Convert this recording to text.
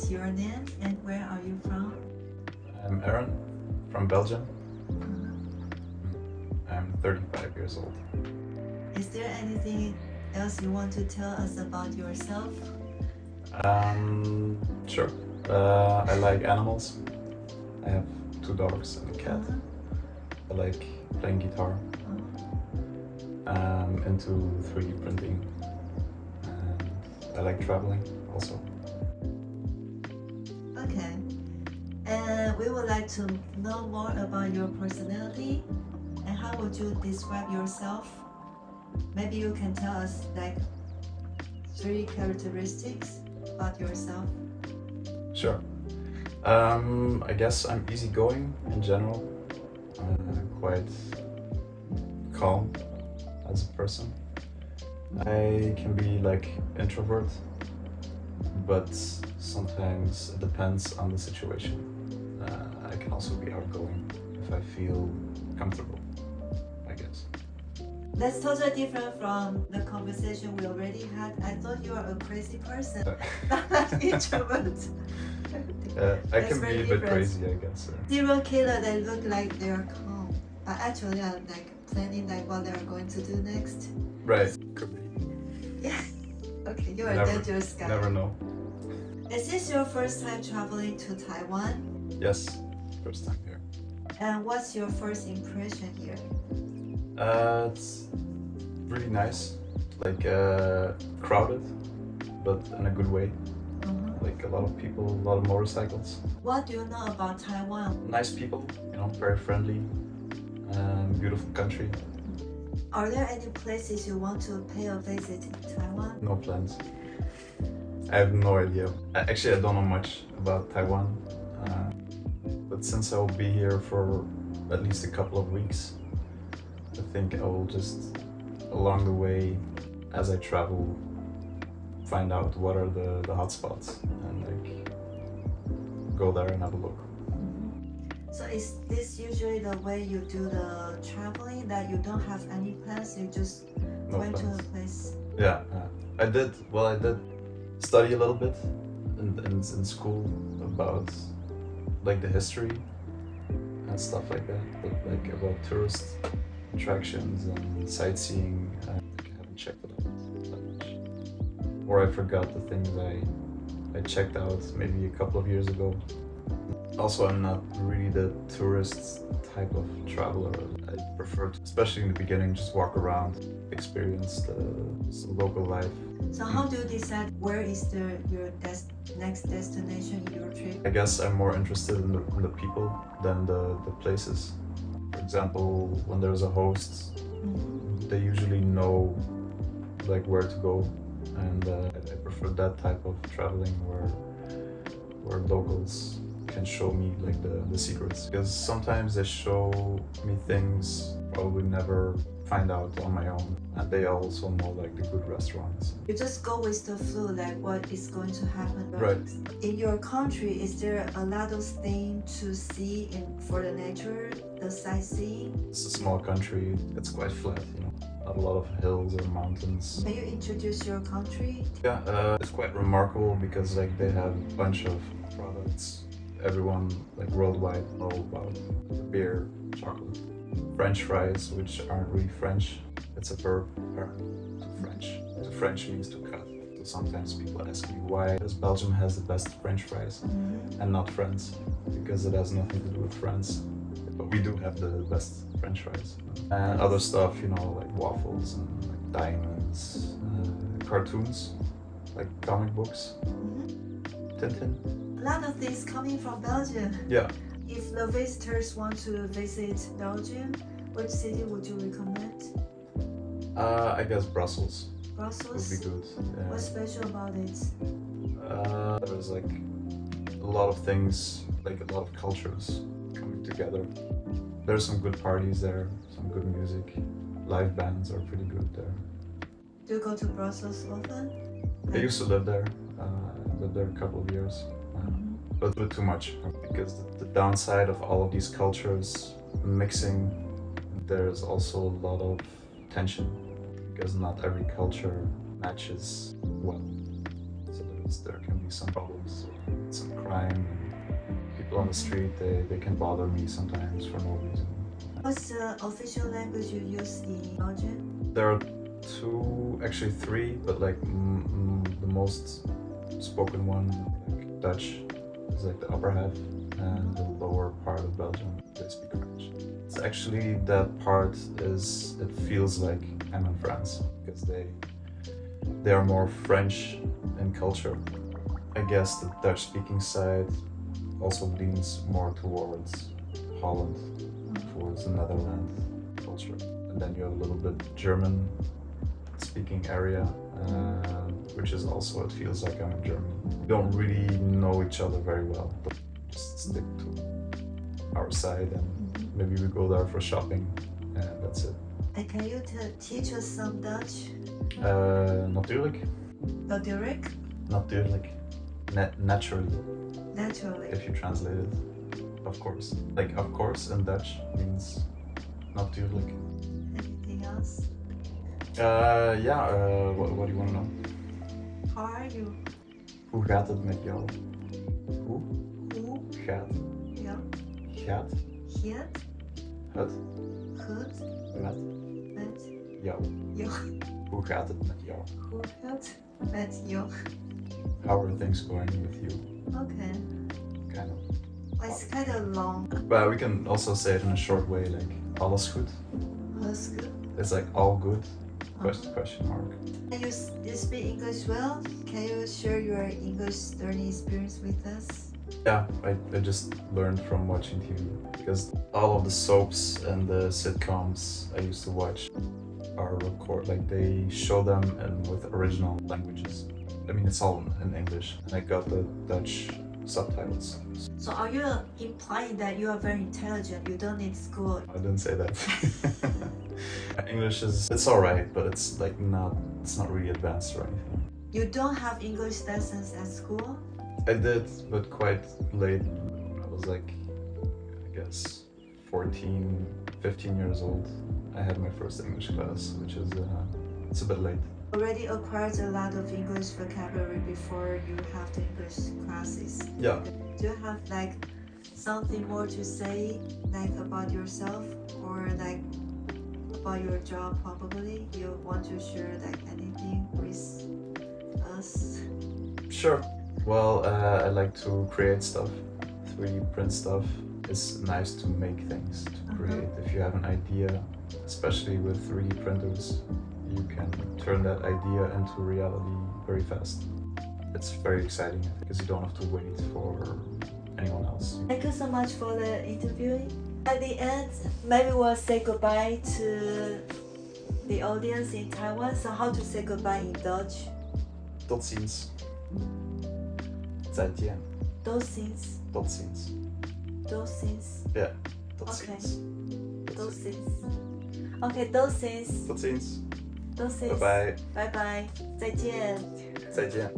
What's your name and where are you from? I'm Aaron from Belgium. I'm 35 years old. Is there anything else you want to tell us about yourself? Sure. I like animals. I have 2 dogs and a cat. I like playing guitar. I'm into 3D printing. And I like traveling also. Okay. And we would like to know more about your personality and how would you describe yourself? Maybe you can tell us like 3 characteristics about yourself. Sure. I guess I'm easygoing in general. Quite calm as a person. I can be like introvert, but sometimes it depends on the situation. I can also be outgoing if I feel comfortable, I guess. That's totally different from the conversation we already had. I thought you were a crazy person, not an introvert. I That's can very be a bit different. crazy, I guess. Serial killer, they look like they are calm, but actually are like planning like what they're going to do next. Right. Could be. Yeah. Okay, you're a dangerous guy. Never know. Is this your first time traveling to Taiwan? Yes, first time here. And what's your first impression here? It's really nice, like crowded, but in a good way. Like a lot of people, a lot of motorcycles. What do you know about Taiwan? Nice people, very friendly, beautiful country. Are there any places you want to pay a visit in Taiwan? No plans. I have no idea. Actually, I don't know much about Taiwan, but since I will be here for at least a couple of weeks, I think I will just, along the way, as I travel, find out what are the hot spots and like go there and have a look. So is this usually the way you do the traveling, that you don't have any plans, you just No went plans. to a place? Yeah, I did study a little bit in school about like the history and stuff like that, but like about tourist attractions and sightseeing, I haven't checked it out that much. Or I forgot the things I checked out maybe a couple of years ago. Also, I'm not really the tourist type of traveler. I prefer to, especially in the beginning, just walk around, experience the local life. So how do you decide where is your next destination in your trip? I guess I'm more interested in the people than the places. For example, when there's a host, they usually know like where to go, and I prefer that type of traveling where locals can show me like the secrets, because sometimes they show me things I would never find out on my own, and they also know like the good restaurants. You just go with the flow, like what is going to happen. Right. In your country, is there a lot of things to see for the nature, the sightseeing? It's a small country, it's quite flat, not a lot of hills or mountains. Can you introduce your country? Yeah, it's quite remarkable because like they have a bunch of products. Everyone like worldwide know about beer, chocolate, French fries, which aren't really French. It's a verb, to French. To French means to cut. So sometimes people ask me why does Belgium has the best French fries and not France, because it has nothing to do with France. But we do have the best French fries. And other stuff, like waffles and like diamonds, cartoons, like comic books, Tintin. A lot of things coming from Belgium. Yeah. If the visitors want to visit Belgium, which city would you recommend? I guess Brussels Brussels? would be good. Yeah. What's special about it? There's like a lot of things, like a lot of cultures coming together. There's some good parties there, some good music. Live bands are pretty good there. Do you go to Brussels often? I used to live there. I lived there a couple of years. But a bit too much, because the downside of all of these cultures mixing, there's also a lot of tension, because not every culture matches well. So there can be some problems, some crime. People on the street, they can bother me sometimes for no reason. What's the official language you use in Belgium? There are two, actually three, but like the most spoken one, like Dutch, is like the upper half, and the lower part of Belgium, they speak French. It's actually that part it feels like I'm in France, because they are more French in culture. I guess the Dutch-speaking side also leans more towards Holland, towards the Netherlands culture. And then you have a little bit German-speaking area, which is also, it feels like I'm in Germany. We don't really know each other very well, but just stick to our side and maybe we go there for shopping and that's it. And can you teach us some Dutch? Natuurlijk. Natuurlijk? Natuurlijk. Naturally. Naturally. If you translate it, of course. Like, of course in Dutch means natuurlijk. Anything else? What do you want to know? How are you? Hoe gaat het met jou? Hoe Hoe? gaat Ja. het Hier? met Met jou? jou. Hoe gaat het met jou? Hoe gaat met jou? How are things going with you? Okay. Kind of. It's kind of long. But we can also say it in a short way, like alles goed. That's good. It's like all good? Question mark. And you speak English well? Can you share your English learning experience with us? Yeah, I just learned from watching TV because all of the soaps and the sitcoms I used to watch are like they show them with original languages. I mean, it's all in English, and I got the Dutch subtitles. So are you implying that you are very intelligent? You don't need school? I didn't say that. English it's alright, but it's not really advanced or anything. You don't have English lessons at school? I did, but quite late. I was like, I guess 14, 15 years old. I had my first English class, which is it's a bit late. Already acquired a lot of English vocabulary before you have the English classes. Yeah. Do you have like something more to say, like about yourself or like about your job? Probably you want to share like anything with us? Sure. Well, I like to create stuff, 3D print stuff. It's nice to make things, to create. If you have an idea, especially with 3D printers, you can turn that idea into reality very fast. It's very exciting because you don't have to wait for anyone else. Thank you so much for the interview. At the end, maybe we'll say goodbye to the audience in Taiwan. So how to say goodbye in Dutch? Tot ziens. 再见. Tot ziens. Tot ziens. Tot ziens. Yeah. Tot Okay. ziens. Tot ziens. Okay, tot ziens. Tot ziens. Tot ziens. Bye bye. Bye bye. 再见。再见.